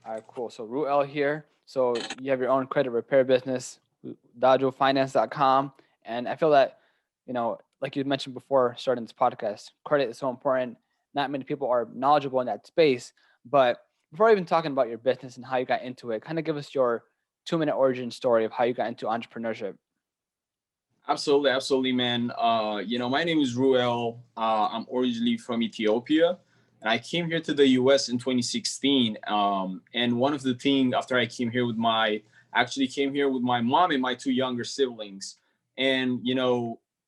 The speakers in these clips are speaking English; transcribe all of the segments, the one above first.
All right, cool. So Ruel here. So you have your own credit repair business, dajofinance.com. And I feel that, like you mentioned before starting this podcast, credit is so important. Not many people are knowledgeable in that space. But before even talking about your business and how you got into it, kind of give us your 2 minute origin story of how you got into entrepreneurship. Absolutely, absolutely, man. My name is Ruel. I'm originally from Ethiopia, and I came here to the U.S. in 2016. And one of the things after I came here with actually came here with my mom and my two younger siblings. And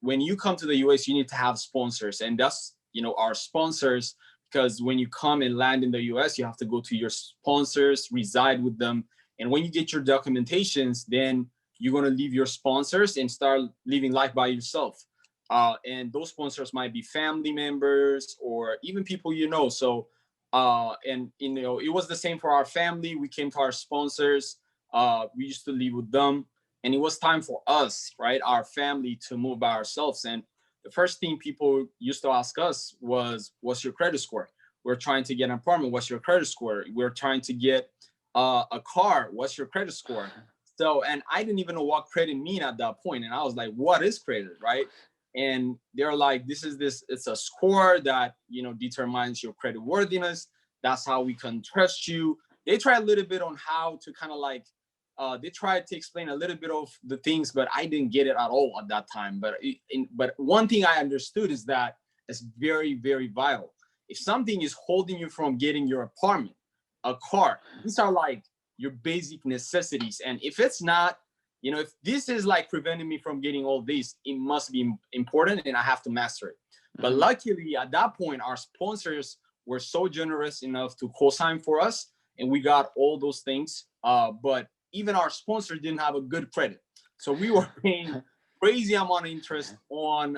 when you come to the U.S., you need to have sponsors, and that's our sponsors. Because when you come and land in the U.S., you have to go to your sponsors, reside with them, and when you get your documentations, then you're going to leave your sponsors and start living life by yourself. And those sponsors might be family members or even people So, it was the same for our family. We came to our sponsors. We used to live with them, and it was time for us, right, our family, to move by ourselves. And the first thing people used to ask us was, "What's your credit score?" We're trying to get an apartment. What's your credit score? We're trying to get a car. What's your credit score? So, and I didn't even know what credit mean at that point. And I was like, what is credit, right? And they're like, it's a score that, determines your credit worthiness. That's how we can trust you. They try a little bit on how to kind of like, they tried to explain a little bit of the things, but I didn't get it at all at that time. But one thing I understood is that it's very, very vital. If something is holding you from getting your apartment, a car, these are like your basic necessities. And if it's not, if this is like preventing me from getting all these, it must be important and I have to master it. But luckily at that point, our sponsors were so generous enough to co-sign for us, and we got all those things. But even our sponsor didn't have a good credit. So we were paying crazy amount of interest on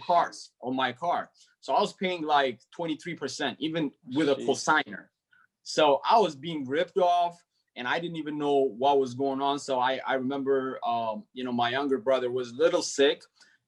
cars, on my car. So I was paying like 23%, even with a co-signer. So I was being ripped off, and I didn't even know what was going on. So I remember, my younger brother was a little sick,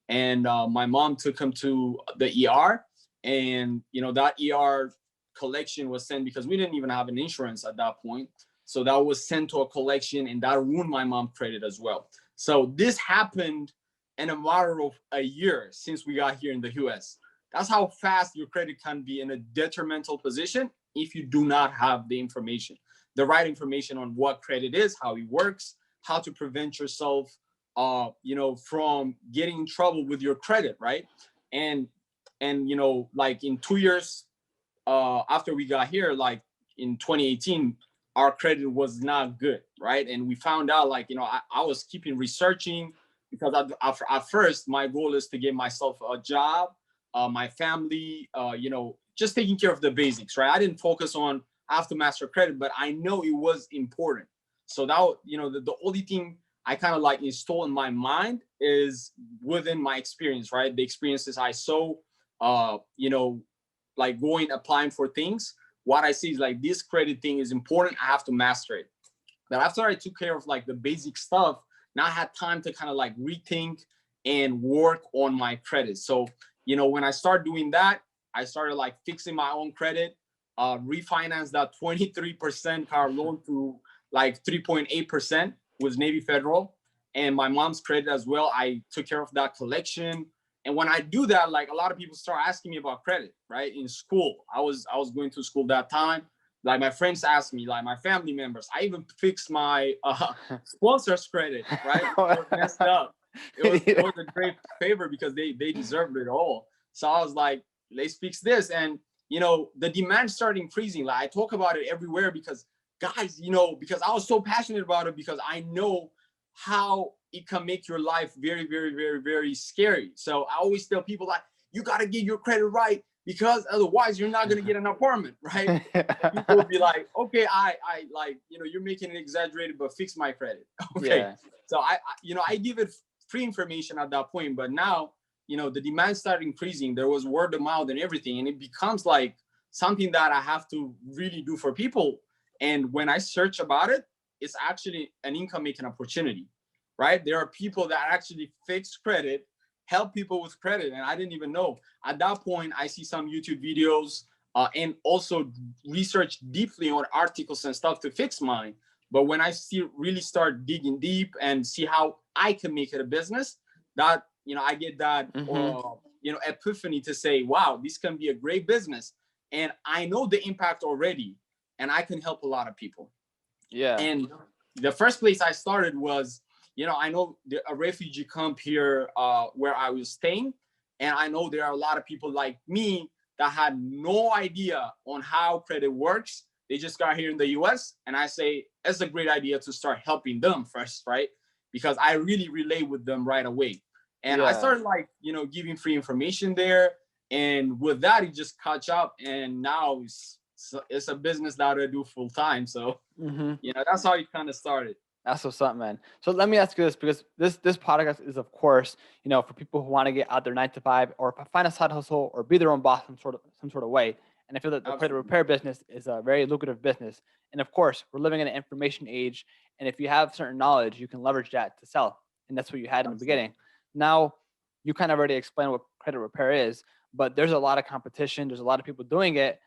and my mom took him to the ER, and that ER collection was sent because we didn't even have an insurance at that point. So that was sent to a collection, and that ruined my mom's credit as well. So this happened in a matter of a year since we got here in the US. That's how fast your credit can be in a detrimental position if you do not have the right information on what credit is, how it works, how to prevent yourself, from getting in trouble with your credit, right? And like in 2 years after we got here, like in 2018, our credit was not good, right? And we found out, like, I was keeping researching because at first my goal is to get myself a job, my family, just taking care of the basics, right? I didn't focus on I have to master credit, but I know it was important. So that, the only thing I kind of like install in my mind is within my experience, right? The experiences I saw, like applying for things. What I see is like, this credit thing is important. I have to master it. But after I took care of like the basic stuff, now I had time to kind of like rethink and work on my credit. So, when I started doing that, I started like fixing my own credit, refinance that 23% car loan to like 3.8% with Navy Federal, and my mom's credit as well. I took care of that collection. And when I do that, like, a lot of people start asking me about credit, right? In school, I was going to school that time. Like, my friends asked me, like my family members. I even fixed my sponsor's credit, right? It was messed up. It was a great favor because they deserved it all. So I was like, let's fix this. And the demand started increasing. Like, I talk about it everywhere because guys, because I was so passionate about it, because I know how it can make your life very, very, very, very scary. So I always tell people, like, you got to get your credit right, because otherwise you're not going to get an apartment, right? People will be like, okay, I like, you're making it exaggerated, but fix my credit. Okay. Yeah. So I give it free information at that point, but now, the demand started increasing. There was word of mouth and everything, and it becomes like something that I have to really do for people. And when I search about it, it's actually an income making opportunity, right? There are people that actually fix credit, help people with credit, and I didn't even know. At that point, I see some YouTube videos. and also research deeply on articles and stuff to fix mine. But when I really start digging deep and see how I can make it a business, that, I get that, epiphany to say, wow, this can be a great business. And I know the impact already, and I can help a lot of people. Yeah. And the first place I started was, I know a refugee camp here where I was staying. And I know there are a lot of people like me that had no idea on how credit works. They just got here in the US. And I say, it's a great idea to start helping them first, right? Because I really relate with them right away. And I started giving free information there. And with that, it just caught up. And now it's a business that I do full time. So, that's how it kind of started. That's what's up, man. So let me ask you this, because this podcast is, of course, for people who want to get out their 9 to 5 or find a side hustle or be their own boss some sort of way. And I feel that the credit repair business is a very lucrative business. And of course, we're living in an information age. And if you have certain knowledge, you can leverage that to sell. And that's what you had in the beginning. Now, you kind of already explained what credit repair is, but there's a lot of competition. There's a lot of people doing it,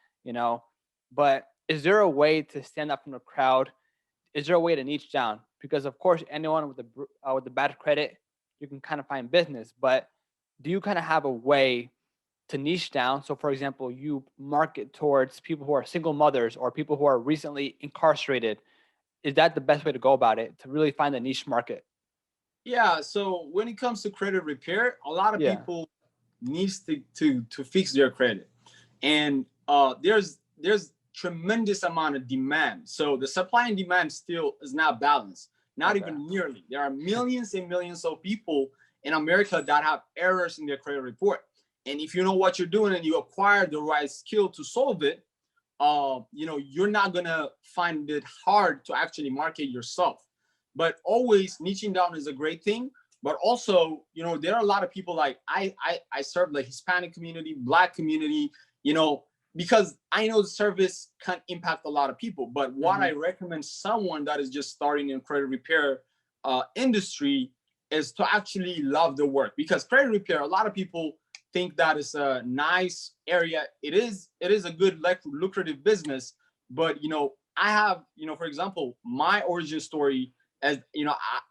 but is there a way to stand up from the crowd? Is there a way to niche down? Because of course, anyone with the bad credit, you can kind of find business. But do you kind of have a way to niche down? So, for example, you market towards people who are single mothers or people who are recently incarcerated. Is that the best way to go about it, to really find a niche market? Yeah. So when it comes to credit repair, a lot of people needs to fix their credit, and there's tremendous amount of demand. So the supply and demand still is not balanced, not even nearly. There are millions and millions of people in America that have errors in their credit report. And if you know what you're doing and you acquire the right skill to solve it, you're not gonna find it hard to actually market yourself. But always niching down is a great thing. But also, there are a lot of people like I serve the Hispanic community, Black community, because I know the service can impact a lot of people. But what I recommend someone that is just starting in credit repair industry is to actually love the work. Because credit repair, a lot of people think that is a nice area. It is a good lucrative business. But I have, for example, my origin story, as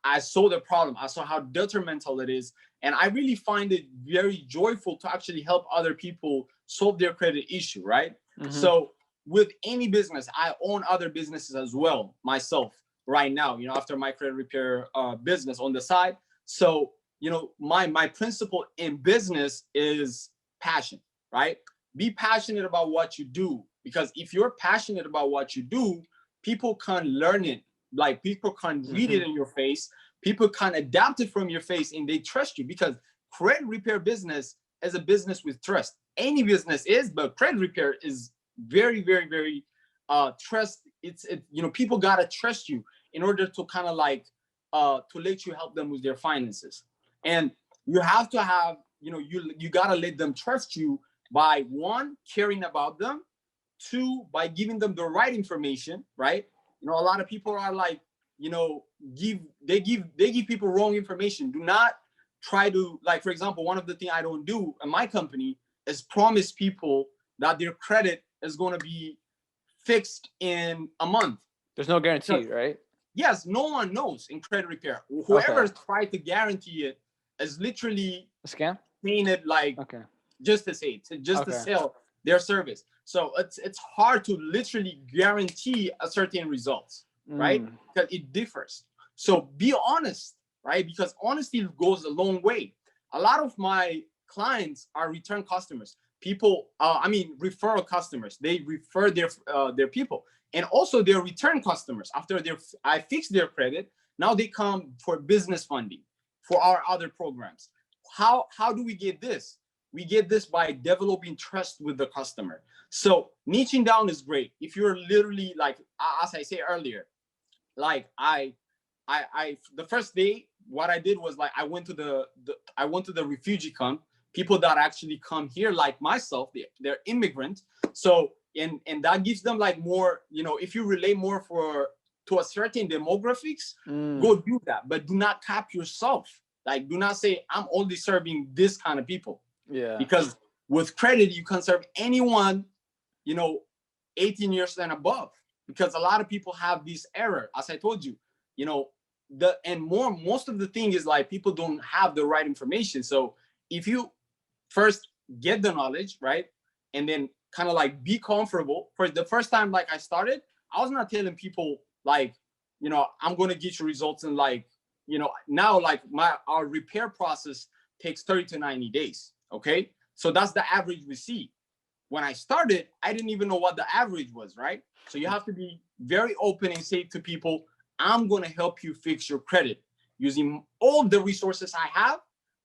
I saw the problem. I saw how detrimental it is. And I really find it very joyful to actually help other people solve their credit issue, right? So with any business, I own other businesses as well myself right now, after my credit repair business on the side. So, my principle in business is passion, right? Be passionate about what you do, because if you're passionate about what you do, people can learn it. Like people can read it in your face. People can adapt it from your face, and they trust you, because credit repair business is a business with trust. Any business is, but credit repair is very, very, very trust. People gotta trust you in order to kind of to let you help them with their finances. And you have to have, you gotta let them trust you by, one, caring about them, two, by giving them the right information, right? A lot of people are like, they give people wrong information. Do not try to, like, for example, one of the things I don't do in my company is promise people that their credit is going to be fixed in a month. There's no guarantee, right? Yes, no one knows in credit repair. Whoever tried to guarantee it is literally a scam. Saying it just to say it, just to sell their service. So it's hard to literally guarantee a certain results, right? Because it differs. So be honest, right? Because honesty goes a long way. A lot of my clients are return customers. People, referral customers. They refer their people, and also their return customers. After I fix their credit, now they come for business funding for our other programs. How do we get this? We get this by developing trust with the customer. So niching down is great. If you're literally like, as I said earlier, like I the first day, what I did was I went to the refugee camp. People that actually come here, like myself, they're immigrant. So and that gives them more, if you relate more to a certain demographics, go do that. But do not cap yourself. Do not say I'm only serving this kind of people. Yeah. Because with credit, you can serve anyone you know, 18 years and above, because a lot of people have this error. As I told you, you know, most of the thing is like people don't have the right information. So if you first get the knowledge, right, and then kind of like be comfortable. For the first time, like I started, I was not telling people like, you know, I'm going to get you results in like, you know, now like our repair process takes 30 to 90 days. Okay. So that's the average we see. When I started, I didn't even know what the average was, right? So you have to be very open and say to people, I'm going to help you fix your credit using all the resources I have,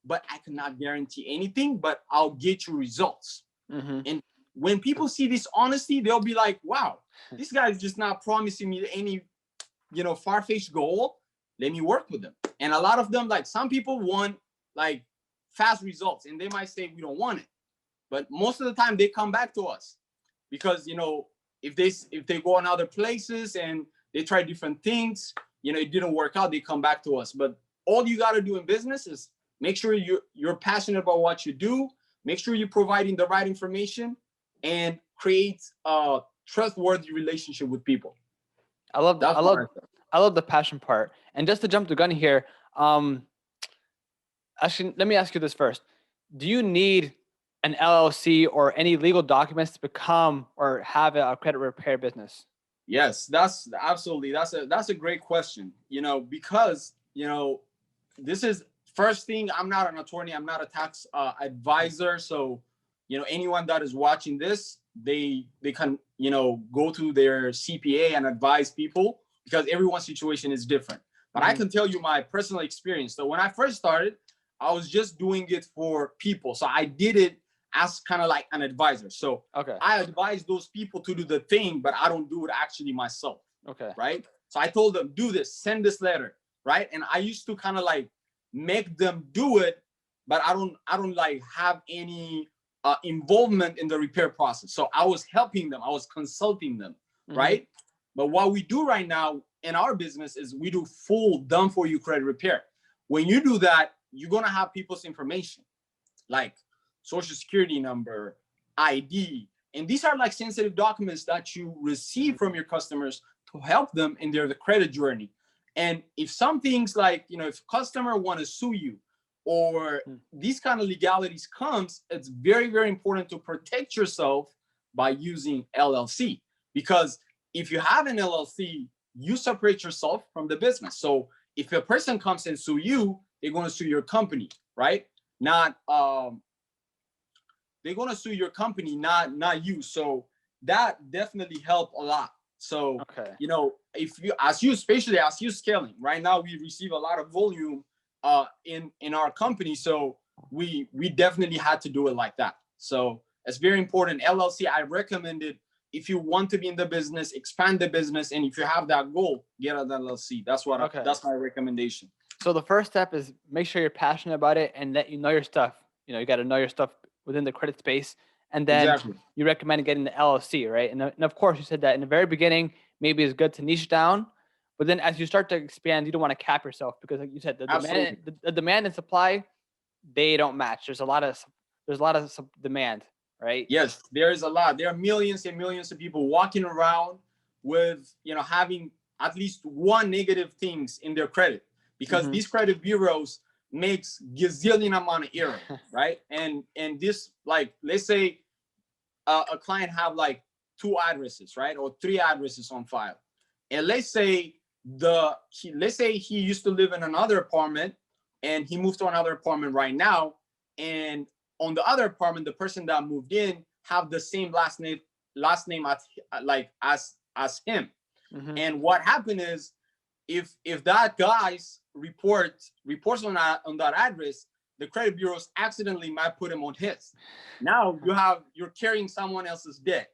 but I cannot guarantee anything, but I'll get you results. Mm-hmm. And when people see this honesty, they'll be like, wow, this guy is just not promising me any, you know, far-fetched goal. Let me work with them. And a lot of them, like some people want like fast results, and they might say we don't want it. But most of the time they come back to us because, you know, if they go on other places and they try different things, you know, it didn't work out, they come back to us. But all you got to do in business is make sure you're passionate about what you do, make sure you're providing the right information, and create a trustworthy relationship with people. I love the passion part. And just to jump the gun here, actually, let me ask you this first. Do you need an LLC or any legal documents to become or have a credit repair business? Yes, that's absolutely, that's a great question. You know, because, you know, this is first thing, I'm not an attorney, I'm not a tax advisor. So, you know, anyone that is watching this, they can, you know, go to their CPA and advise people, because everyone's situation is different. But I can tell you my personal experience. So when I first started, I was just doing it for people. So I did it as kind of like an advisor. So Okay. I advise those people to do the thing, but I don't do it actually myself. Okay. Right. So I told them, do this, send this letter. Right. And I used to kind of like make them do it, but I don't like have any involvement in the repair process. So I was helping them, I was consulting them. Right. But what we do right now in our business is we do full done for you credit repair. When you do that, you're going to have people's information like social security number, ID. And these are like sensitive documents that you receive from your customers to help them in their credit journey. And if some things like, you know, if a customer want to sue you or these kind of legalities comes, it's very, very important to protect yourself by using LLC. Because if you have an LLC, you separate yourself from the business. So if a person comes and sue you, they're going to sue your company, right? Not they're going to sue your company, not you. So that definitely helped a lot. So you know, if you especially as you scaling right now, we receive a lot of volume in our company, so we definitely had to do it like that. So it's very important. LLC, I recommend it if you want to be in the business, expand the business, and if you have that goal, get an LLC. That's my recommendation. So the first step is make sure you're passionate about it and that you know your stuff. You know, you got to know your stuff within the credit space. And then you recommend getting the LLC, right? And of course, you said that in the very beginning, maybe it's good to niche down. But then as you start to expand, you don't want to cap yourself because like you said, the demand and supply, they don't match. There's a lot of demand, right? Yes, there is a lot. There are millions and millions of people walking around with, you know, having at least one negative things in their credit, because these credit bureaus makes gazillion amount of error, right? And this, like, let's say a client have like 2 addresses, right, or 3 addresses on file, and let's say he used to live in another apartment and he moved to another apartment right now, and on the other apartment, the person that moved in have the same last name as him. And what happened is, if that guy's reports on that address, the credit bureaus accidentally might put him on his. Now you're carrying someone else's debt.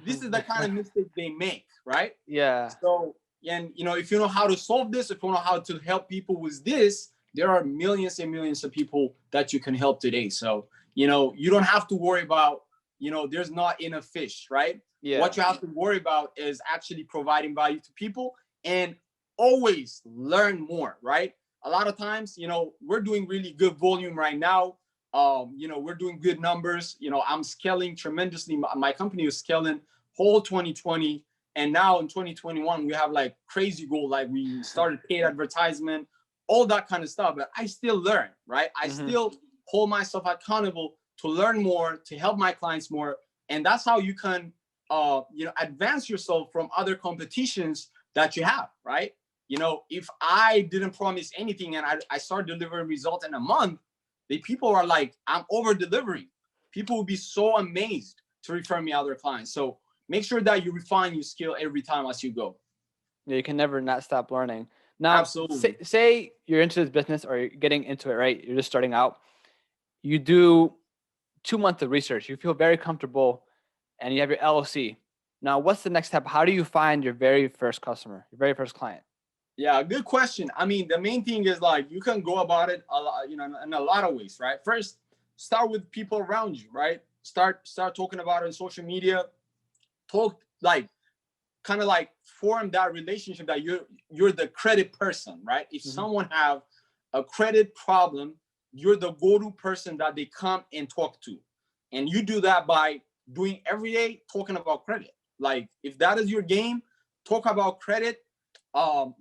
This is the kind of mistake they make, right? Yeah. So, and you know, if you know how to solve this, if you know how to help people with this, there are millions and millions of people that you can help today. So, you know, you don't have to worry about, you know, there's not enough fish, right? Yeah. What you have to worry about is actually providing value to people and always learn more, right? A lot of times, you know, we're doing really good volume right now. We're doing good numbers. I'm scaling tremendously. My company is scaling whole 2020. And now in 2021, we have like crazy goal. Like we started paid advertisement, all that kind of stuff. But I still learn, right? I still hold myself accountable to learn more, to help my clients more. And that's how you can, advance yourself from other competitions that you have, right? If I didn't promise anything and I start delivering results in a month, the people are like, I'm over delivering. People will be so amazed to refer me other clients. So make sure that you refine your skill every time as you go. Yeah, you can never not stop learning. Now, Absolutely. say you're into this business or you're getting into it, right? You're just starting out. You do 2 months of research. You feel very comfortable and you have your LLC. Now, what's the next step? How do you find your very first customer, your very first client? Yeah, good question. I mean, the main thing is like you can go about it a lot, in a lot of ways, right? First, start with people around you, right? Start talking about it on social media. Talk like kind of like form that relationship that you're the credit person, right? If someone have a credit problem, you're the go-to person that they come and talk to. And you do that by doing every day talking about credit. Like if that is your game, talk about credit,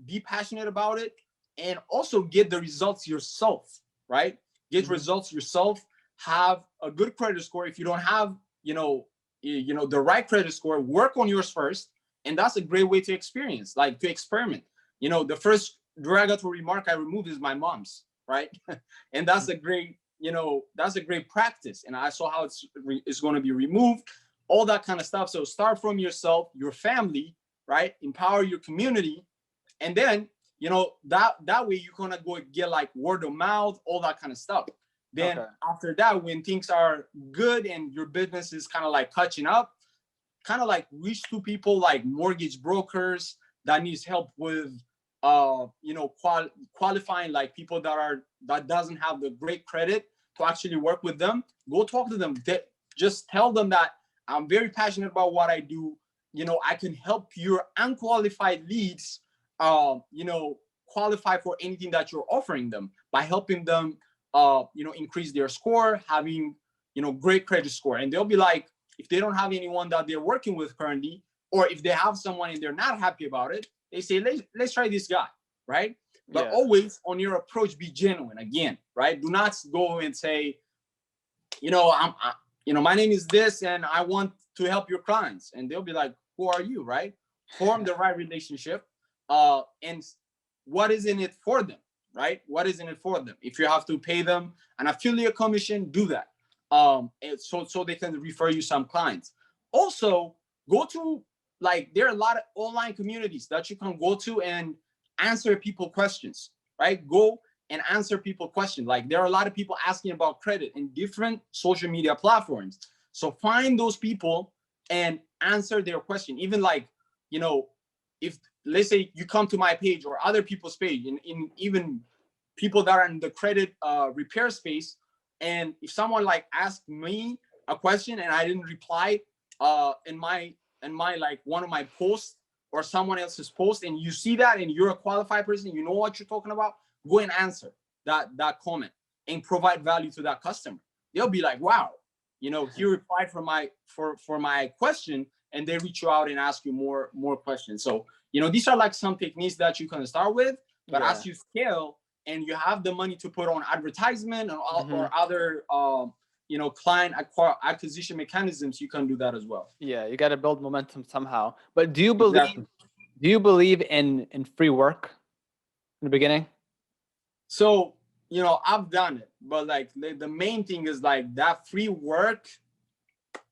be passionate about it, and also get the results yourself, right? Get results yourself, have a good credit score. If you don't have, the right credit score, work on yours first. And that's a great way to experience, like to experiment. The first derogatory remark I removed is my mom's, right? And that's a great, that's a great practice. And I saw how it's going to be removed, all that kind of stuff. So start from yourself, your family, right? Empower your community. And then, that way you're going to go get like word of mouth, all that kind of stuff. Then after that, when things are good and your business is kind of like catching up, kind of like reach to people like mortgage brokers that needs help with qualifying like people that doesn't have the great credit to actually work with them. Go talk to them. Just tell them that I'm very passionate about what I do. I can help your unqualified leads qualify for anything that you're offering them by helping them increase their score, having great credit score. And they'll be like, if they don't have anyone that they're working with currently, or if they have someone and they're not happy about it, they say, let's try this guy, right? But always on your approach, be genuine again, right? Do not go and say, my name is this and I want to help your clients. And they'll be like, who are you, right? Form the right relationship. And what is in it for them, right? What is in it for them? If you have to pay them an affiliate commission, do that. So they can refer you some clients. Also, go to there are a lot of online communities that you can go to and answer people questions, right? Go and answer people questions. Like there are a lot of people asking about credit in different social media platforms. So find those people and answer their question. Even if let's say you come to my page or other people's page, in even people that are in the credit repair space, and if someone asked me a question and I didn't reply in my one of my posts or someone else's post, and you see that and you're a qualified person, you know what you're talking about, go and answer that comment and provide value to that customer. They'll be like, wow, he replied for my question, and they reach you out and ask you more questions. So these are some techniques that you can start with, but as you scale and you have the money to put on advertisement or other client acquisition mechanisms, you can do that as well. Yeah, you got to build momentum somehow. But do you believe in free work in the beginning? So I've done it, but the main thing is that free work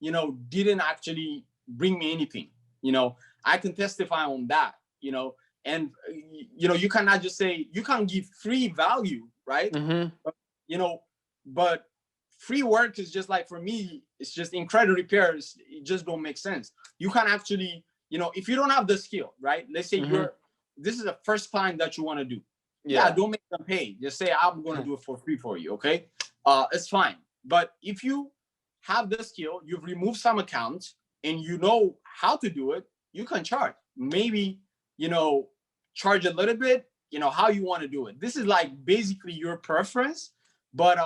didn't actually bring me anything. I can testify on that. And you cannot just say you can't give free value, right? But free work is just for me, it's just in credit repairs, it just don't make sense. You can actually, if you don't have the skill, right? Let's say this is the first client that you want to do. Yeah, don't make them pay. Just say, I'm going to do it for free for you, okay? It's fine. But if you have the skill, you've removed some accounts, and you know how to do it, you can charge. Maybe, charge a little bit, how you want to do it. This is basically your preference. But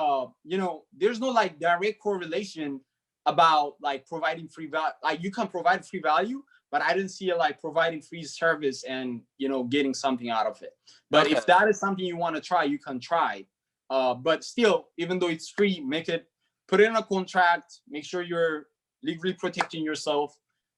you know, there's no like direct correlation about like providing free value. Like you can provide free value, but I didn't see it like providing free service and, you know, getting something out of it. But Okay. if that is something you want to try, you can try. But still, even though it's free, make it, put it in a contract, make sure you're legally protecting yourself,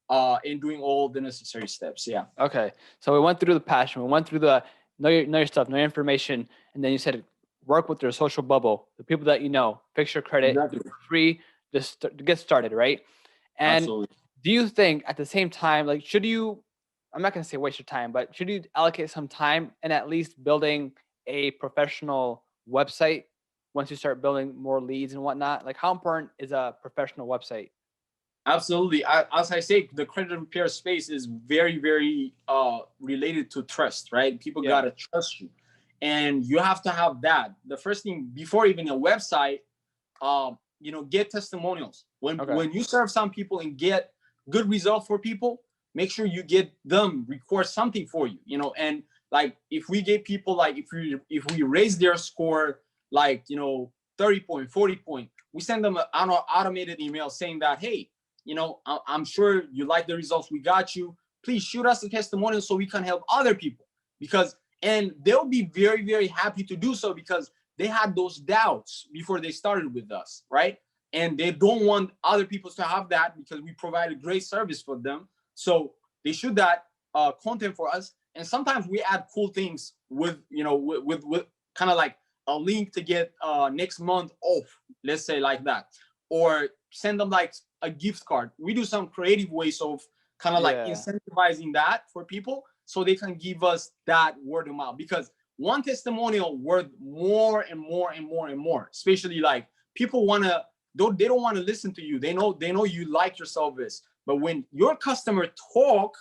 and doing all the necessary steps. Yeah. Okay. So we went through the passion. We went through the know your stuff, know your information, and then you said work with your social bubble, the people that you know, fix your credit, do Exactly. it free, just to get started, right? And Absolutely. do you think at the same time, like, should you? I'm not going to say waste your time, but should you allocate some time in at least building a professional website once you start building more leads and whatnot? Like, how important is a professional website? Absolutely. As I say, the credit repair space is very, very related to trust, right? People Yeah. gotta trust you, and you have to have that. The first thing before even a website, you know, get testimonials. Okay. When you serve some people and get good results for people, make sure you get them record something for you. You know, and like if we get people like if we raise their score like, you know, 30 point, 40 point, we send them an automated email saying that, hey, you know, I'm sure you like the results. We got you. Please shoot us a testimonial so we can help other people. Because, and they'll be very, very happy to do so because they had those doubts before they started with us, right? And they don't want other people to have that because we provide a great service for them. So they shoot that content for us. And sometimes we add cool things with, you know, with kind of like a link to get next month off, let's say like that. Or send them like a gift card. We do some creative ways of kind of like incentivizing that for people so they can give us that word of mouth, because one testimonial worth more and more and more and more, especially like people want to, they don't want to listen to you. They know you like your service, but when your customer talk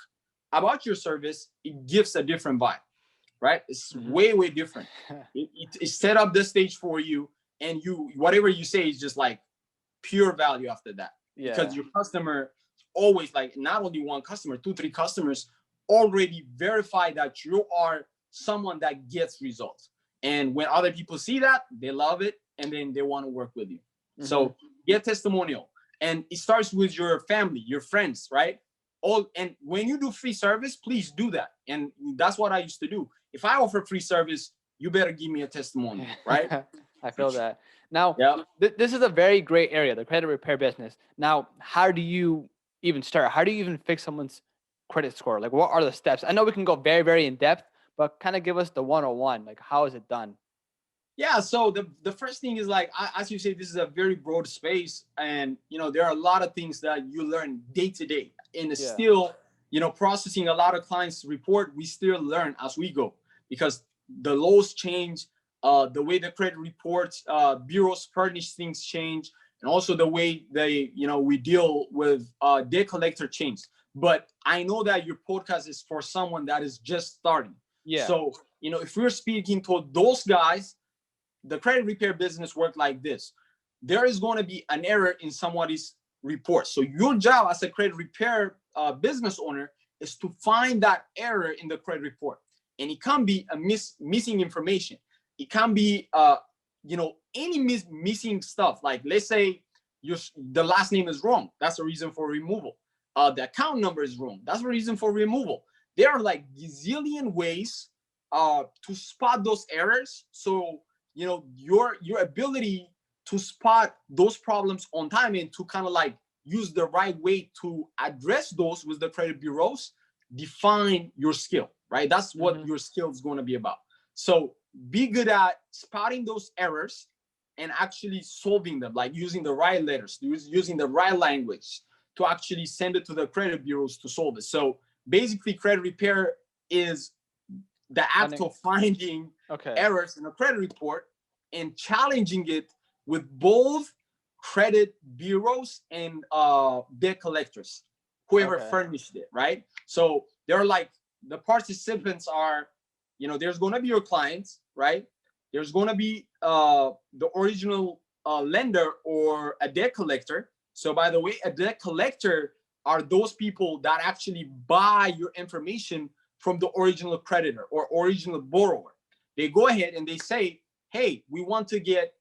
about your service, it gives a different vibe, right? It's way different. It set up the stage for you, and you, whatever you say is just like pure value after that. Yeah. Because your customer always, like, not only one customer, 2-3 customers already verify that you are someone that gets results. And when other people see that, they love it, and then they want to work with you. So get testimonial, and it starts with your family, your friends, right? All, and when you do free service, please do that. And that's what I used to do. If I offer free service, you better give me a testimonial, right? I feel that. Now, Yeah. this is a very great area, the credit repair business. Now, how do you even start? How do you even fix someone's credit score? Like, what are the steps? I know we can go very, very in depth, but kind of give us the 101. Like, how is it done? Yeah, so the first thing is like, as you say, this is a very broad space, and you know there are a lot of things that you learn day to day, and it's still, you know, processing a lot of clients' report. We still learn as we go because the laws change, the way the credit reports bureaus furnish things change, and also the way they, you know, we deal with debt collector change. But I know that your podcast is for someone that is just starting. Yeah. So, you know, if we're speaking to those guys, the credit repair business work like this. There is going to be an error in somebody's report. So your job as a credit repair business owner is to find that error in the credit report. And it can be a missing information. It can be, you know, any missing stuff. Like, let's say the last name is wrong. That's a reason for removal. The account number is wrong. That's a reason for removal. There are like gazillion ways to spot those errors. So, you know, your ability to spot those problems on time and to kind of like use the right way to address those with the credit bureaus define your skill, right? That's what your skill is going to be about. So be good at spotting those errors and actually solving them, like using the right letters, using the right language to actually send it to the credit bureaus to solve it. So basically credit repair is the act of finding errors in a credit report and challenging it with both credit bureaus and debt collectors, whoever furnished it, right? So they're like, the participants are, you know, there's going to be your clients, right? There's going to be the original lender or a debt collector. So by the way, a debt collector are those people that actually buy your information from the original creditor or original borrower. They go ahead and they say, hey, we want to get,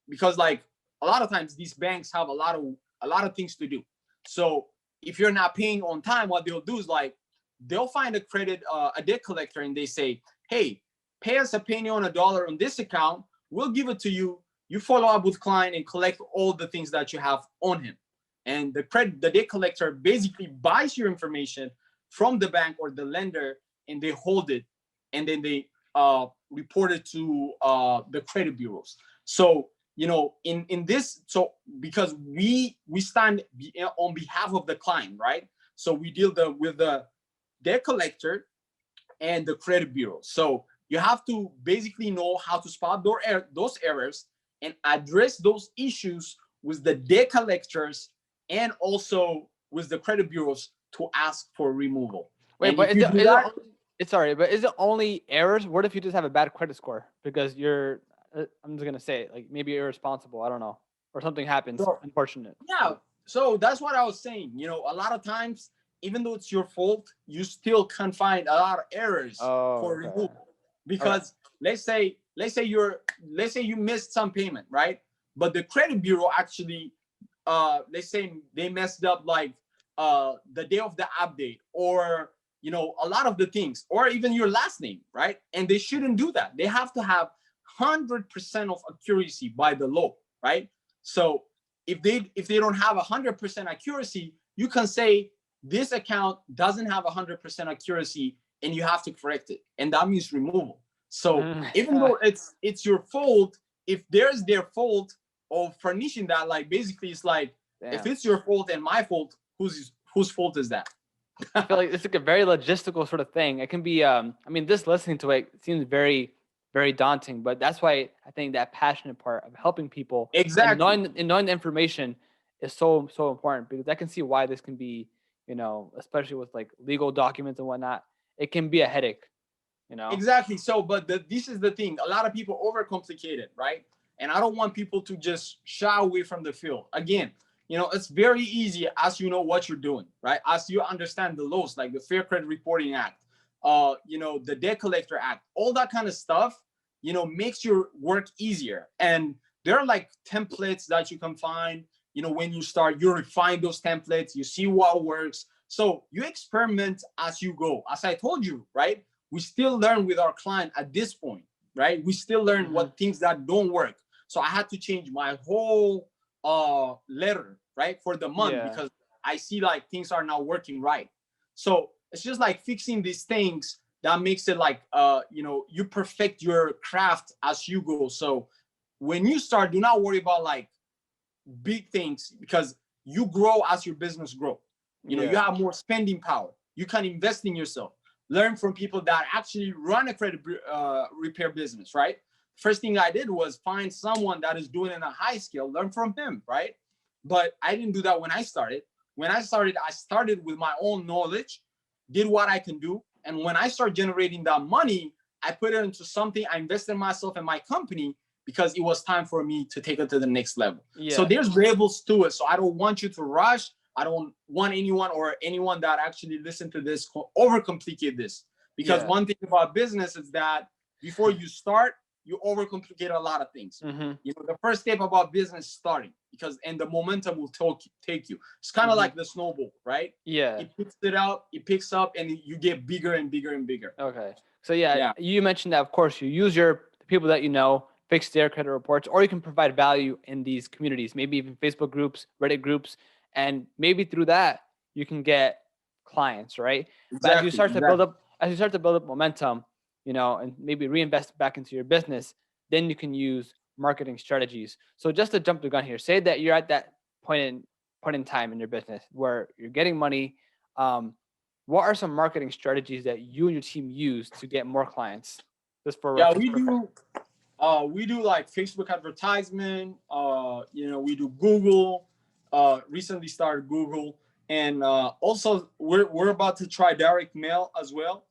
because like a lot of times these banks have a lot of things to do. So if you're not paying on time, what they'll do is like they'll find a debt collector, and they say, hey, pay us a penny on a dollar on this account, we'll give it to you. You follow up with client and collect all the things that you have on him. And the debt collector basically buys your information from the bank or the lender, and they hold it, and then they report it to the credit bureaus. So in this, so because we stand on behalf of the client, right? So we deal with the debt collector and the credit bureau. So you have to basically know how to spot those errors and address those issues with the debt collectors and also with the credit bureaus to ask for removal. Wait, And but if you do that, is it only errors? What if you just have a bad credit score because you're, I'm just gonna say, like maybe you're irresponsible, I don't know, or something happens, unfortunate. Yeah, so that's what I was saying. A lot of times, even though it's your fault, you still can find a lot of errors for removal. Because let's say you missed some payment, right? But the credit bureau actually, let's say they messed up like the day of the update, or a lot of the things, or even your last name, right? And they shouldn't do that. They have to have 100% of accuracy by the law, right? So if they don't have 100% accuracy, you can say this account doesn't have 100% accuracy, and you have to correct it, and that means removal. So even though it's your fault, if there's their fault of furnishing that, like basically it's like, if it's your fault and my fault, whose fault is that? I feel like it's like a very logistical sort of thing. It can be, I mean, this listening to it seems very, very daunting, but that's why I think that passionate part of helping people exactly and knowing the information is so important, because I can see why this can be, especially with like legal documents and whatnot, it can be a headache. Exactly. So, but this is the thing. A lot of people overcomplicate it, right? And I don't want people to just shy away from the field. Again, it's very easy as you know what you're doing, right? As you understand the laws, like the Fair Credit Reporting Act, the Debt Collector Act, all that kind of stuff, makes your work easier. And there are like templates that you can find. When you start, you refine those templates, you see what works. So you experiment as you go. As I told you, right? We still learn with our client at this point, right? We still learn what things that don't work. So I had to change my whole letter, right, for the month, because I see like things are not working right. So it's just like fixing these things that makes it like, you perfect your craft as you go. So when you start, do not worry about like big things, because you grow as your business grow. You have more spending power. You can invest in yourself. Learn from people that actually run a credit repair business, right? First thing I did was find someone that is doing it on a high scale, learn from him, right? But I didn't do that when I started. When I started with my own knowledge, did what I can do. And when I started generating that money, I put it into something. I invested in myself and my company, because it was time for me to take it to the next level. So there's levels to it. So I don't want you to rush. I don't want anyone that actually listen to this overcomplicate this, because one thing about business is that before you start, you overcomplicate a lot of things. The first step about business is starting, and the momentum will take you. It's kind of like the snowball, right? It picks up, and you get bigger and bigger and bigger. Okay. So you mentioned that, of course, you use the people that fix their credit reports, or you can provide value in these communities, maybe even Facebook groups, Reddit groups. And maybe through that, you can get clients, right? Exactly, but as you start to build up momentum, and maybe reinvest back into your business, then you can use marketing strategies. So just to jump the gun here, say that you're at that point in time in your business where you're getting money. What are some marketing strategies that you and your team use to get more clients? Just for we do like Facebook advertisement. We do Google. Recently started Google, and also we're about to try direct mail as well.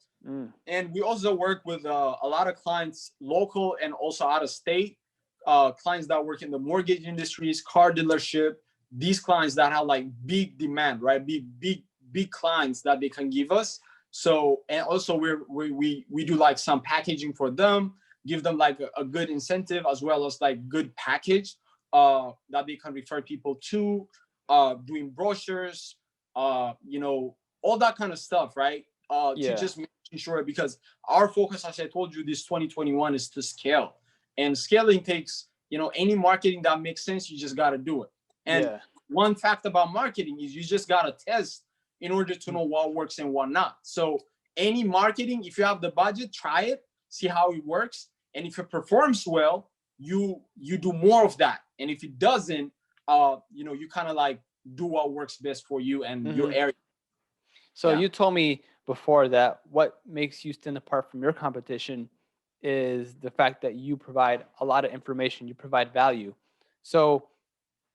And we also work with a lot of clients, local and also out of state, clients that work in the mortgage industries, car dealership. These clients that have like big demand, right? Big clients that they can give us. So, and also we do like some packaging for them. give them like a good incentive as well as like good package that they can refer people to, doing brochures, all that kind of stuff, right? To Yeah. just making sure, because our focus, as I told you, this 2021 is to scale, and scaling takes, any marketing that makes sense, you just got to do it. And Yeah. one fact about marketing is you just got to test in order to know what works and what not. So any marketing, if you have the budget, try it, see how it works. And if it performs well, you do more of that. And if it doesn't, you kind of like do what works best for you and your Mm-hmm. area. So Yeah. you told me before that what makes you stand apart from your competition is the fact that you provide a lot of information, you provide value. So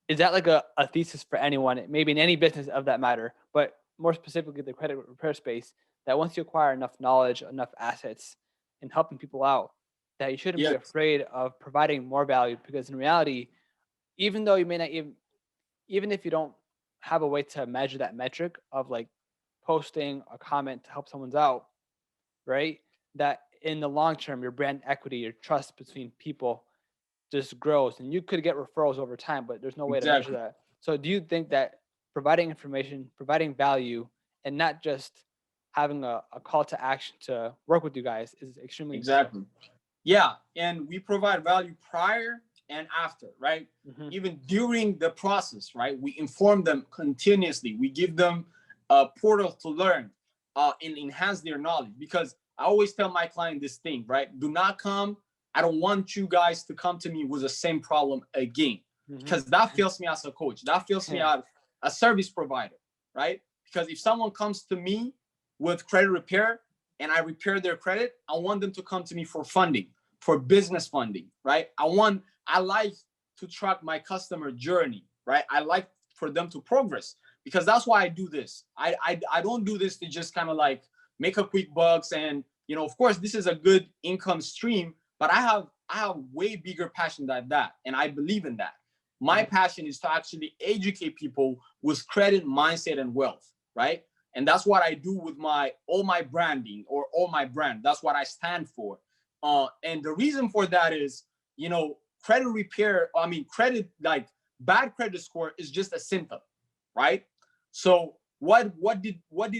is that like a thesis for anyone, maybe in any business of that matter, but more specifically the credit repair space, that once you acquire enough knowledge, enough assets, and helping people out, that you shouldn't be Yes, afraid of providing more value? Because in reality, even though you may not even if you don't have a way to measure that metric of like posting a comment to help someone's out, right? That in the long term, your brand equity, your trust between people just grows, and you could get referrals over time, but there's no way to measure exactly. that. So do you think that providing information, providing value, and not just having a call to action to work with you guys is extremely important? Exactly. Yeah. And we provide value prior and after, right? Mm-hmm. Even during the process, right? We inform them continuously. We give them a portal to learn and enhance their knowledge. Because I always tell my client this thing, right? Do not come. I don't want you guys to come to me with the same problem again, Mm-hmm. because that fails me as a coach. That fails me Yeah. as a service provider, right? Because if someone comes to me with credit repair and I repair their credit, I want them to come to me for funding, for business funding, right? I like to track my customer journey, right? I like for them to progress, because that's why I do this. I don't do this to just kind of like make a quick bucks, and of course this is a good income stream, but I have way bigger passion than that, and I believe in that. My Mm-hmm. passion is to actually educate people with credit mindset and wealth, right? And that's what I do with all my branding, or all my brand. That's what I stand for. And the reason for that is, credit repair. I mean, credit, like bad credit score is just a symptom, right? So what did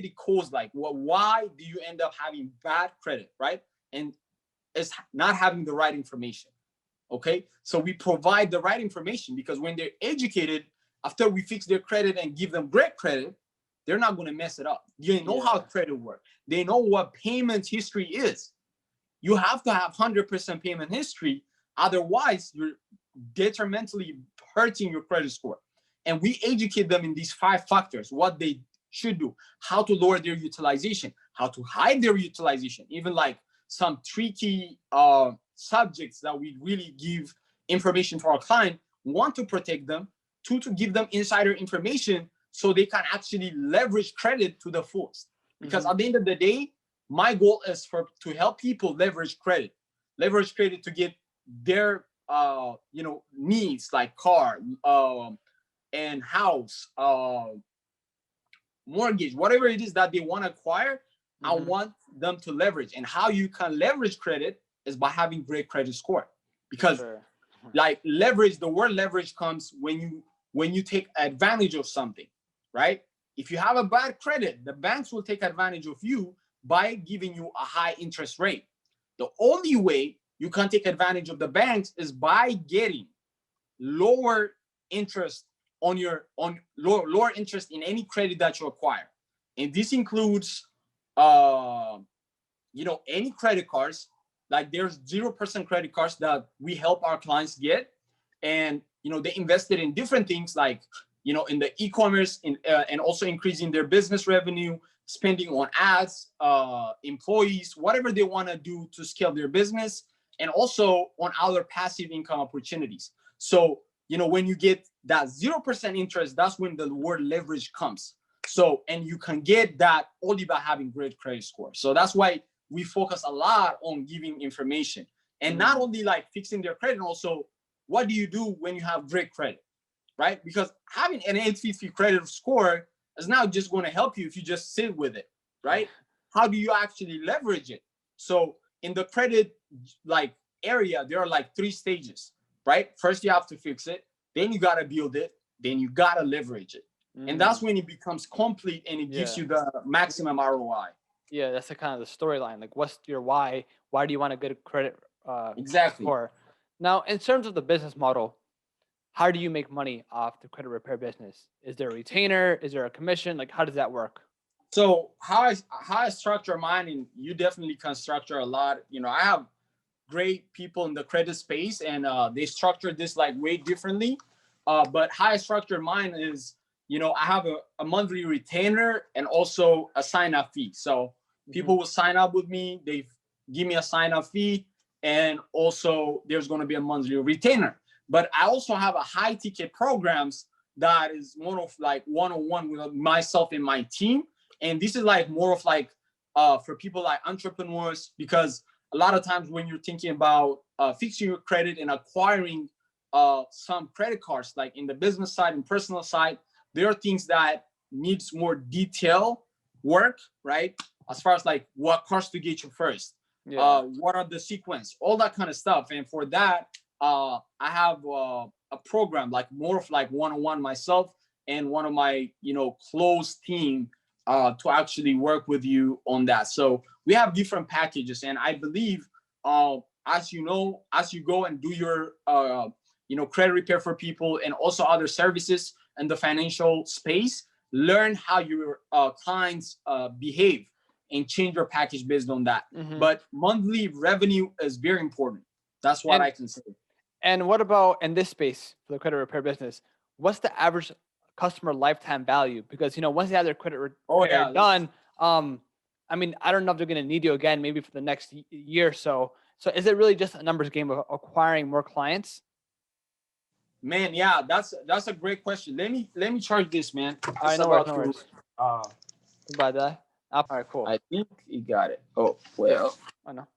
it cause? Like, why do you end up having bad credit, right? And it's not having the right information. Okay, so we provide the right information, because when they're educated, after we fix their credit and give them great credit, they're not going to mess it up. They know how Yeah. credit works. They know what payment history is. You have to have 100% payment history. Otherwise, you're detrimentally hurting your credit score. And we educate them in these 5 factors, what they should do, how to lower their utilization, how to hide their utilization, even like some tricky subjects that we really give information to our client. One, to protect them. Two, to give them insider information so they can actually leverage credit to the fullest. Because Mm-hmm. at the end of the day, my goal is to help people leverage credit to get their needs, like car, and house, mortgage, whatever it is that they want to acquire. I Mm-hmm. want them to leverage. And how you can leverage credit is by having great credit score. For Because sure. like leverage, the word leverage comes when you take advantage of something, right? If you have a bad credit, the banks will take advantage of you by giving you a high interest rate. The only way you can take advantage of the banks is by getting lower interest on lower interest in any credit that you acquire. And this includes uh any credit cards. Like, there's 0% credit cards that we help our clients get. And they invested in different things, like in the e-commerce, and also increasing their business revenue, spending on ads, employees, whatever they want to do to scale their business, and also on other passive income opportunities. So when you get that 0% interest, that's when the word leverage comes. So, and you can get that only by having great credit score. So that's why we focus a lot on giving information, and not only like fixing their credit, also what do you do when you have great credit, right? Because having an 850 credit score is not just going to help you if you just sit with it, Yeah. right? How do you actually leverage it? So in the credit, like area, there are like 3 stages, right? First, you have to fix it. Then you got to build it. Then you got to leverage it. And that's when it becomes complete and it gives you the maximum ROI. Yeah, that's the kind of the storyline. Like, what's your why? Why do you want a good credit Exactly. score? Now, in terms of the business model, how do you make money off the credit repair business? Is there a retainer? Is there a commission? Like, how does that work? So how I structure mine, and you definitely can structure a lot. You know, I have great people in the credit space, and they structure this like way differently. But how I structure mine is, you know, I have a monthly retainer and also a sign up fee. So people will sign up with me, they give me a sign up fee, and also there's going to be a monthly retainer. But I also have a high ticket programs that is more of like one-on-one with myself and my team. And this is like more of like for people like entrepreneurs, because a lot of times when you're thinking about fixing your credit and acquiring some credit cards, like in the business side and personal side, there are things that needs more detail work, right? As far as like what cards to get you first, what are the sequence, all that kind of stuff. And for that, I have a program like more of like one-on-one myself and one of my, you know, close team to actually work with you on that. So we have different packages, and I believe as you know, as you go and do your you know, credit repair for people and also other services in the financial space, learn how your clients behave and change your package based on that. But monthly revenue is very important. That's what I can say. And what about in this space for the credit repair business? What's the average customer lifetime value? Because, you know, once they have their credit repair done, I mean, I don't know if they're going to need you again, maybe for the next year or so. So is it really just a numbers game of acquiring more clients? Man, yeah, that's a great question. Let me charge this, man. I know about no worries. By that. All right, cool. I think he got it. Oh, well. I know.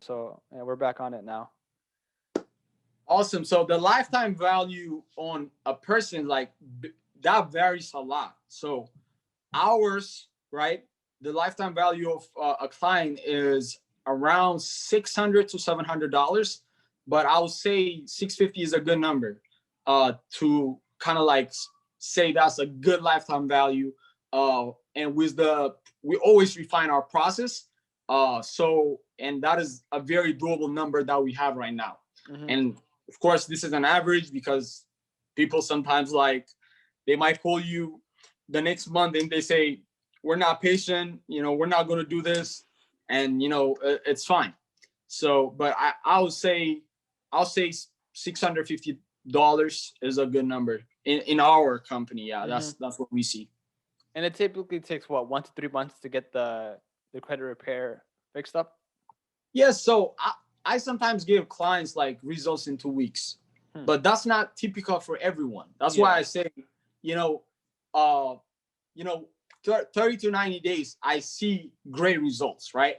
So yeah, we're back on it now. Awesome. So the lifetime value on a person, like that varies a lot. So ours, right? The lifetime value of a client is around $600 to $700, but I would say 650 is a good number to kind of like say that's a good lifetime value. And we always refine our process. And that is a very doable number that we have right now. And of course, this is an average because people sometimes like they might call you the next month and they say, we're not patient, you know, we're not going to do this. And, you know, it's fine. So, but I'll say $650 is a good number in our company. Yeah, that's what we see. And it typically takes what, 1 to 3 months to get the credit repair fixed up? Yes. So I sometimes give clients like results in 2 weeks, but that's not typical for everyone. That's why I say, you know, 30 to 90 days, I see great results, right?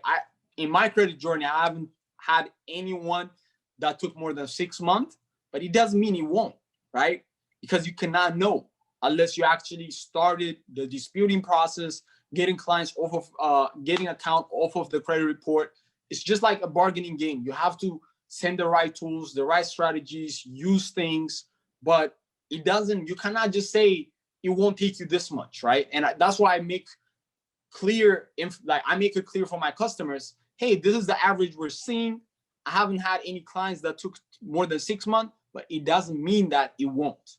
In my credit journey, I haven't had anyone that took more than 6 months, but it doesn't mean it won't, right? Because you cannot know unless you actually started the disputing process, getting clients off of, getting account off of the credit report. It's just like a bargaining game. You have to send the right tools, the right strategies, use things, but you cannot just say it won't take you this much, right? And that's why I make clear, I make it clear for my customers, hey, this is the average we're seeing. I haven't had any clients that took more than 6 months, but it doesn't mean that it won't,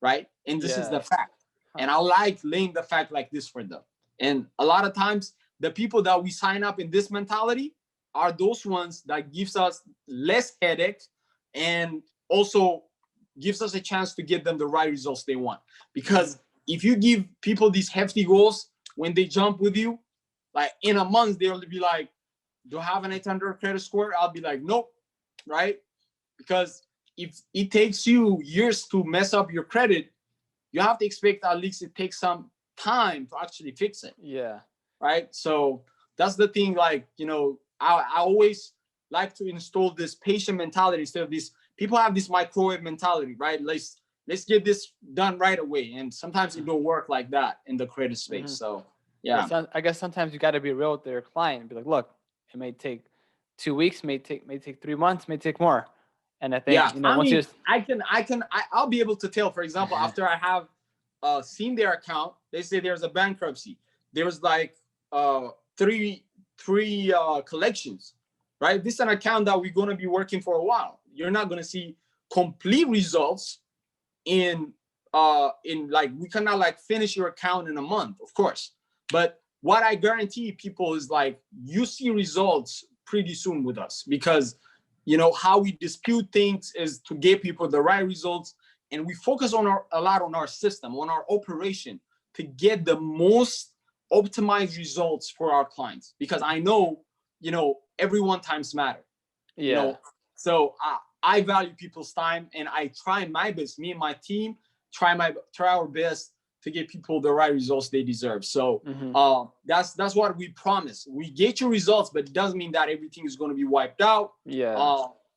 right? And this is the fact. And I like laying the fact like this for them. And a lot of times, the people that we sign up in this mentality are those ones that gives us less headache and also gives us a chance to get them the right results they want. Because if you give people these hefty goals, when they jump with you, like in a month, they'll be like, do I have an 800 credit score? I'll be like, nope, right? Because if it takes you years to mess up your credit, you have to expect at least it takes some time to actually fix it. Yeah. Right. So that's the thing. Like, you know, I always like to install this patient mentality instead of this. People have this microwave mentality, right? Let's get this done right away. And sometimes it don't work like that in the credit space. So, yeah. I guess sometimes you got to be real with your client and be like, look, it may take 2 weeks, may take 3 months, may take more. And I think, Yeah, I once you mean, just I'll be able to tell, for example, after I have seen their account, they say there's a bankruptcy. There's like uh, three collections, right? This is an account that we're going to be working for a while. You're not going to see complete results in like, we cannot like finish your account in a month, of course. But what I guarantee people is like, you see results pretty soon with us, because how we dispute things is to give people the right results, and we focus on a lot on our system, on our operation, to get the most optimized results for our clients, because I know everyone times matter. yeah. So I value people's time, and I try my best, me and my team try our best to get people the right results they deserve. So that's what we promise. We get you results, but it doesn't mean that everything is going to be wiped out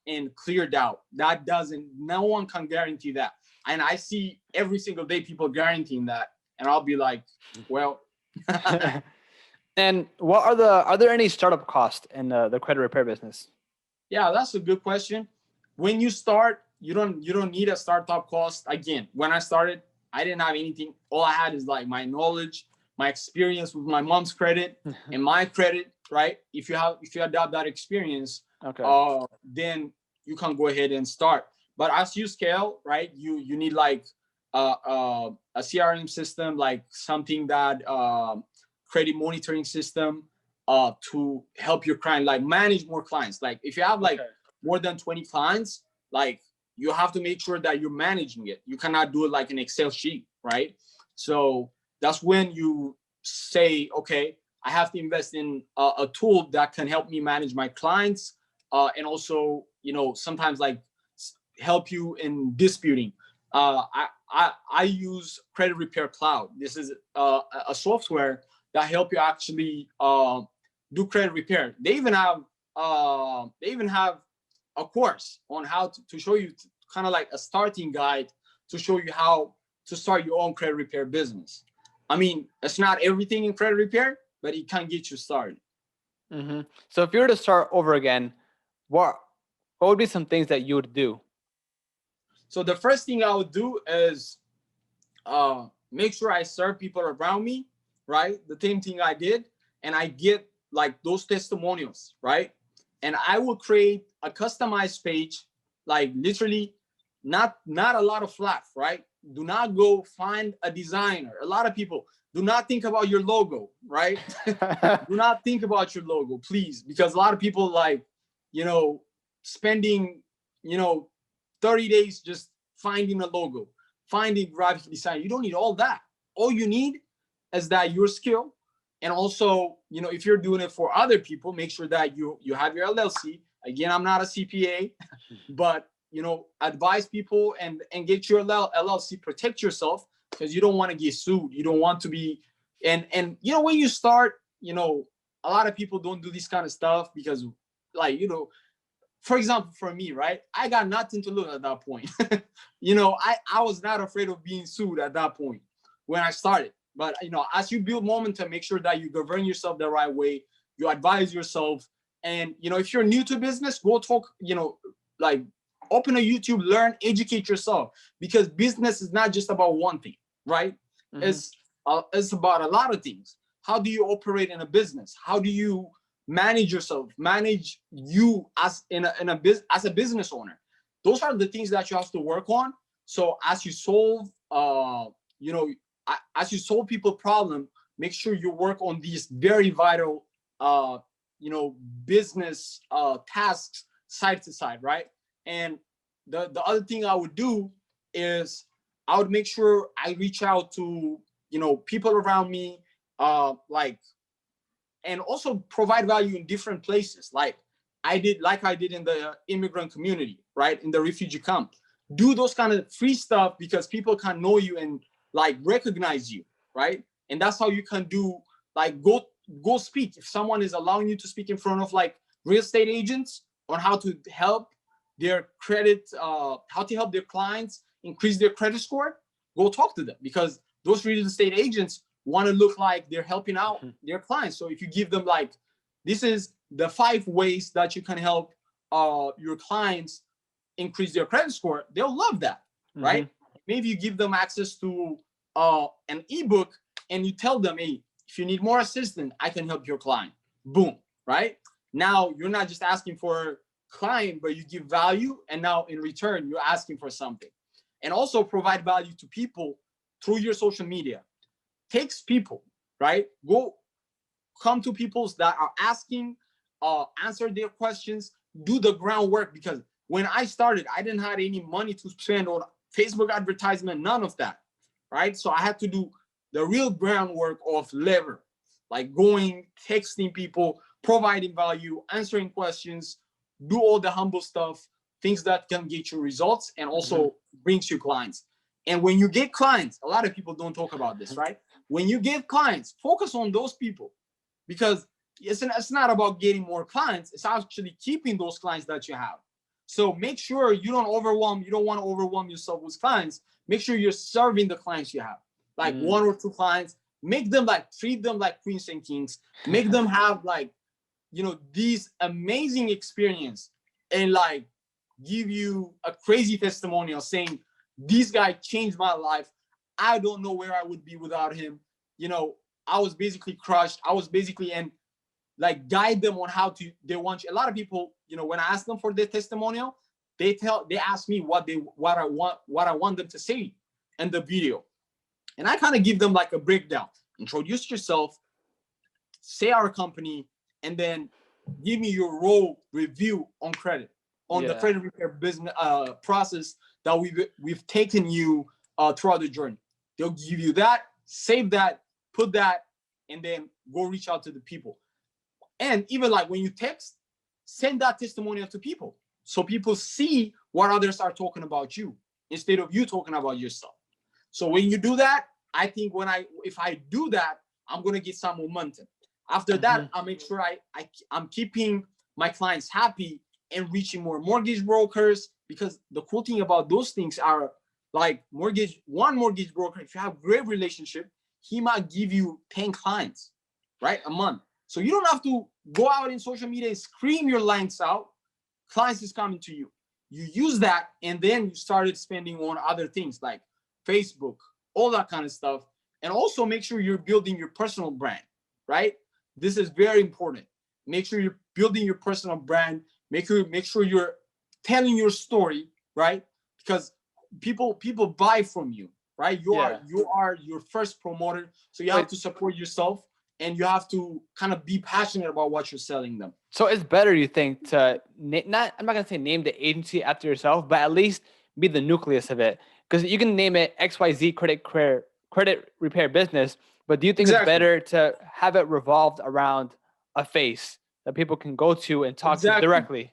and cleared out. No one can guarantee that. And I see every single day people guaranteeing that, and I'll be like, well. And are there any startup costs in the credit repair business? Yeah, that's a good question. When you start, you don't need a startup cost. Again, when I started, I didn't have anything. All I had is like my knowledge, my experience with my mom's credit and my credit, right? If you adopt that experience, then you can go ahead and start. But as you scale, right, you need like a CRM system, like something that credit monitoring system to help your client, like manage more clients. Like if you have like more than 20 clients, like you have to make sure that you're managing it. You cannot do it like an Excel sheet, right? So that's when you say, okay, I have to invest in a tool that can help me manage my clients, and also, sometimes like help you in disputing. I use Credit Repair Cloud. This is a software that help you actually do credit repair. They even have a course on how to show you, kind of like a starting guide to show you how to start your own credit repair business. I mean, it's not everything in credit repair, but it can get you started. So if you were to start over again, what would be some things that you would do? So the first thing I would do is make sure I serve people around me, right? The same thing I did, and I get like those testimonials, right? And I will create a customized page, like literally not a lot of fluff, right? Do not go find a designer. A lot of people do not think about your logo, right? Do not think about your logo, please, because a lot of people like, spending, 30 days just finding a logo, finding graphic design. You don't need all that. All you need is that your skill. And also, if you're doing it for other people, make sure that you have your LLC. Again, I'm not a CPA, but advise people and get your LLC, protect yourself, because you don't want to get sued. You don't want to be, and when you start, a lot of people don't do this kind of stuff because, like, for example, for me, right, I got nothing to lose at that point. I was not afraid of being sued at that point when I started. But as you build momentum, make sure that you govern yourself the right way. You advise yourself, and if you're new to business, go talk. Like open a YouTube, learn, educate yourself, because business is not just about one thing, right? It's about a lot of things. How do you operate in a business? How do you manage yourself? Manage you as as a business owner. Those are the things that you have to work on. So as you solve, as you solve people problem, make sure you work on these very vital, business tasks side to side, right? And the other thing I would do is I would make sure I reach out to, people around me, and also provide value in different places. Like I did in the immigrant community, right? In the refugee camp. Do those kind of free stuff because people can know you and like recognize you, right? And that's how you can do, like, go speak. If someone is allowing you to speak in front of like real estate agents on how to help their credit, how to help their clients increase their credit score, go talk to them, because those real estate agents want to look like they're helping out their clients. So if you give them like, this is the 5 ways that you can help your clients increase their credit score, they'll love that, right? Maybe you give them access to an ebook and you tell them, hey, if you need more assistance, I can help your client. Boom, right? Now you're not just asking for a client, but you give value, and now in return, you're asking for something. And also provide value to people through your social media. Takes people, right? Come to people that are asking, answer their questions, do the groundwork. Because when I started, I didn't have any money to spend on Facebook advertisement, none of that, right? So I had to do the real groundwork of labor, like going, texting people, providing value, answering questions, do all the humble stuff, things that can get you results and also brings you clients. And when you get clients, a lot of people don't talk about this, right? When you get clients, focus on those people, because it's not about getting more clients. It's actually keeping those clients that you have. So make sure you don't want to overwhelm yourself with clients. Make sure you're serving the clients you have, like 1 or 2 clients. Make them treat them like queens and kings. Make them have these amazing experience, and give you a crazy testimonial saying, this guy changed my life. I don't know where I would be without him. I was basically crushed. And guide them on how they want you. A lot of people, when I ask them for their testimonial, they ask me what I want them to say in the video. And I kind of give them a breakdown. Introduce yourself, say our company, and then give me your role review on the credit repair business process that we've taken you throughout the journey. They'll give you that, save that, put that, and then go reach out to the people. And even when you text, send that testimonial to people, so people see what others are talking about you instead of you talking about yourself. So when you do that, I think if I do that, I'm gonna get some momentum. After that, I'll make sure I'm keeping my clients happy and reaching more mortgage brokers, because the cool thing about those things are one mortgage broker, if you have great relationship, he might give you 10 clients, right, a month. So you don't have to go out in social media and scream your lines out. Clients is coming to you. You use that, and then you started spending on other things like Facebook, all that kind of stuff. And also make sure you're building your personal brand, right? This is very important. Make sure you're building your personal brand. Make sure you're telling your story, right? Because people buy from you, right? You are your first promoter. So you have to support yourself, and you have to kind of be passionate about what you're selling them. So it's better, you think, to I'm not going to say name the agency after yourself, but at least be the nucleus of it. Because you can name it XYZ credit repair business, but do you think it's better to have it revolved around a face that people can go to and talk to directly?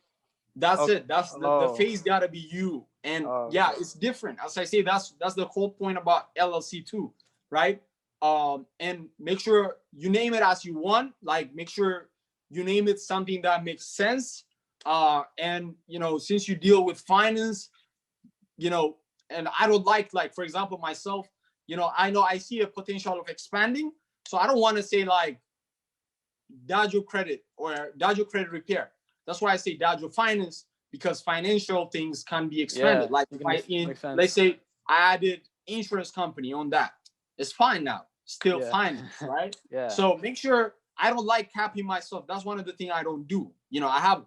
That's it. That's the face gotta be you. And it's different. As I say, that's the whole point about LLC too, right? And make sure you name it as you want. Make sure you name it something that makes sense. And since you deal with finance, and I don't for example, myself, I see a potential of expanding. So I don't want to say Wodajo Credit or Wodajo Credit Repair. That's why I say Wodajo Finance, because financial things can be expanded. Let's say I added insurance company on that. It's fine now. Still finance, right? So make sure I don't capping myself. That's one of the things I don't do. I have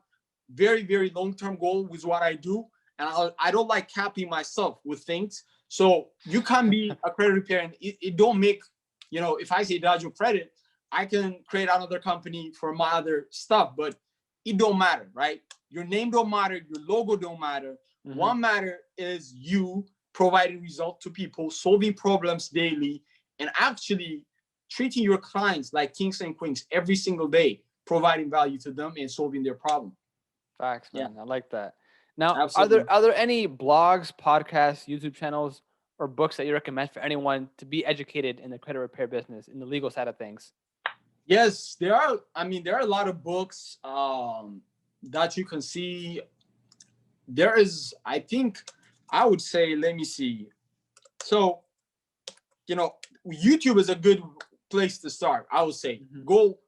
very, very long-term goal with what I do. And I don't capping myself with things. So you can be a credit repair, and it don't make, if I say Wodajo Credit, I can create another company for my other stuff, but it don't matter, right? Your name don't matter. Your logo don't matter. One matter is you providing results to people, solving problems daily, and actually treating your clients like kings and queens every single day, providing value to them and solving their problem. Facts, man. I like that. Now, are there any blogs, podcasts, YouTube channels, or books that you recommend for anyone to be educated in the credit repair business, in the legal side of things? Yes, there are. There are a lot of books that you can see. There is, I think, I would say, let me see. So, YouTube is a good place to start. I would say go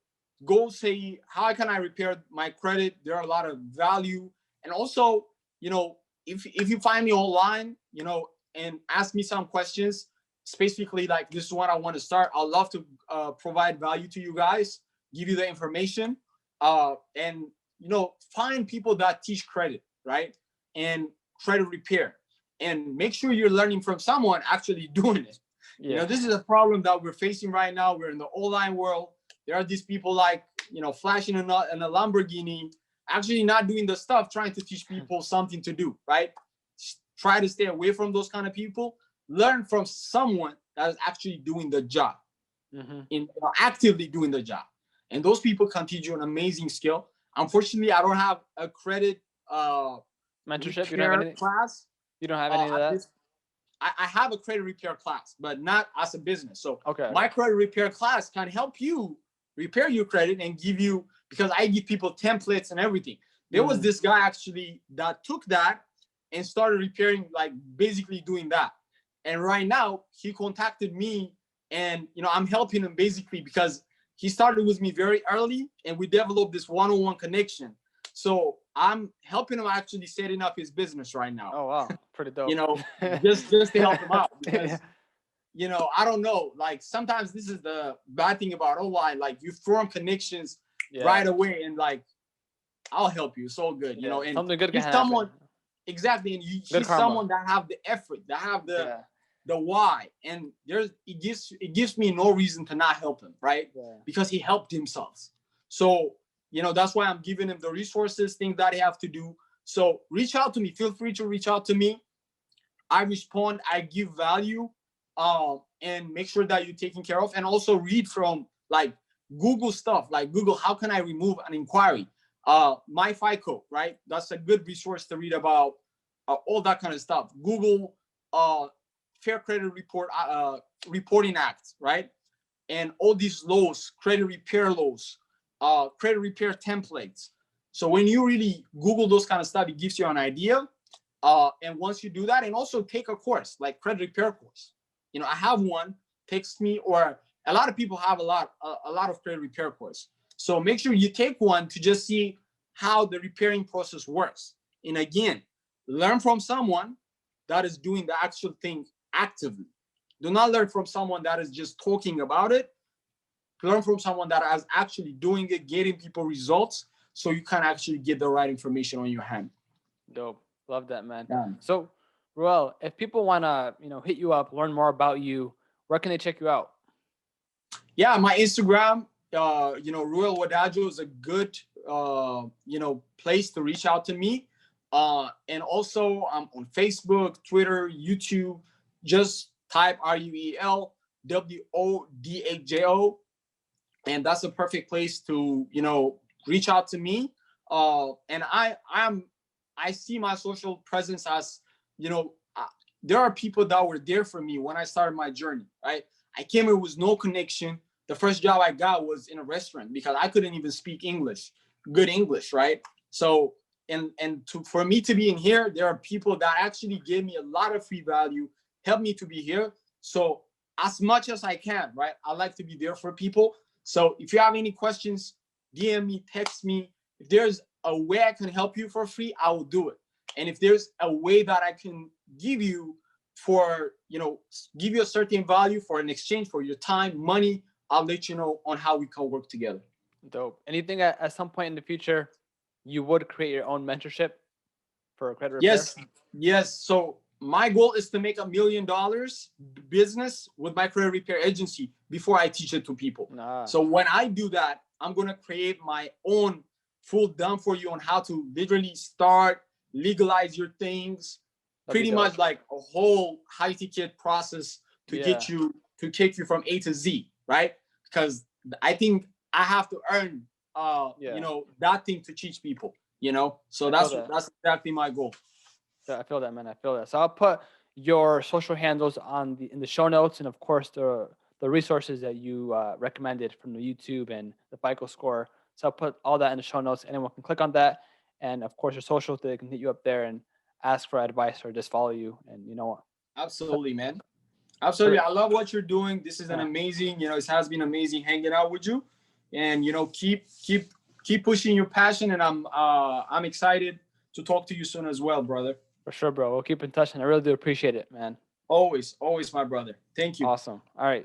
go say, how can I repair my credit? There are a lot of value. And also, if you find me online, and ask me some questions, specifically like this is what I want to start, I'd love to provide value to you guys, give you the information, and find people that teach credit, right? And credit repair, and make sure you're learning from someone actually doing it. This is a problem that we're facing right now. We're in the online world. There are these people like, flashing in a Lamborghini, actually not doing the stuff, trying to teach people something to do, right? Try to stay away from those kind of people. Learn from someone that is actually doing the job, actively doing the job. And those people can teach you an amazing skill. Unfortunately, I don't have a credit mentorship. You don't have any class. You don't have any of that? I have a credit repair class, but not as a business. So okay. My credit repair class can help you repair your credit and give you, because I give people templates and everything. There was this guy actually that took that and started repairing, like basically doing that. And right now he contacted me, and I'm helping him basically because he started with me very early and we developed this one-on-one connection. So I'm helping him actually setting up his business right now. Oh wow, pretty dope. just to help him out, because I don't know, like sometimes this is the bad thing about online, like you form connections right away, and like I'll help you, so good, and something good can he's someone happen. Exactly, and he's someone that have the effort, that have the why, and it gives me no reason to not help him, right? Because he helped himself. So that's why I'm giving him the resources, things that he have to do. So reach out to me, feel free to reach out to me. I respond, I give value, and make sure that you're taken care of. And also read from like Google stuff, like Google, how can I remove an inquiry? My FICO, right? That's a good resource to read about all that kind of stuff. Google Fair Credit Reporting Act, right? And all these laws, credit repair laws, credit repair templates. So when you really Google those kind of stuff, it gives you an idea. And once you do that, and also take a course, like credit repair course. I have one, text me, or a lot of people have a lot of credit repair course. So make sure you take one to just see how the repairing process works. And again, learn from someone that is doing the actual thing actively. Do not learn from someone that is just talking about it. Learn from someone that is actually doing it, getting people results, so you can actually get the right information on your hand. Dope. Love that, man. Yeah. So, Ruel, if people want to, hit you up, learn more about you, where can they check you out? Yeah, my Instagram, Ruel Wodajo is a good, place to reach out to me. And also I'm on Facebook, Twitter, YouTube. Just type RUEL WODAJO. And that's a perfect place to, reach out to me. And I see my social presence as, there are people that were there for me when I started my journey, right? I came here with no connection. The first job I got was in a restaurant because I couldn't even speak good English, right? So, for me to be in here, there are people that actually gave me a lot of free value, helped me to be here. So as much as I can, right? I like to be there for people. So if you have any questions, DM me, text me. If there's a way I can help you for free, I will do it. And if there's a way that I can give you give you a certain value for an exchange for your time, money, I'll let you know on how we can work together. Dope. Anything at some point in the future, you would create your own mentorship for credit repair? Yes. So my goal is to make $1 million business with my credit repair agency before I teach it to people. So when I do that, I'm going to create my own full done for you on how to literally start, legalize your things, pretty much like a whole high ticket process to get you, to take you from A to Z, right? Because I think I have to earn, that thing to teach people, so that's exactly my goal. I feel that, man. I feel that. So I'll put your social handles in the show notes, and of course the resources that you recommended from the YouTube and the FICO score. So I'll put all that in the show notes. Anyone can click on that, and of course your socials, they can hit you up there and ask for advice or just follow you. And absolutely, man. Absolutely, I love what you're doing. This is an amazing. It has been amazing hanging out with you, and keep pushing your passion. And I'm excited to talk to you soon as well, brother. For sure, bro. We'll keep in touch, and I really do appreciate it, man. Always, my brother. Thank you. Awesome. All right.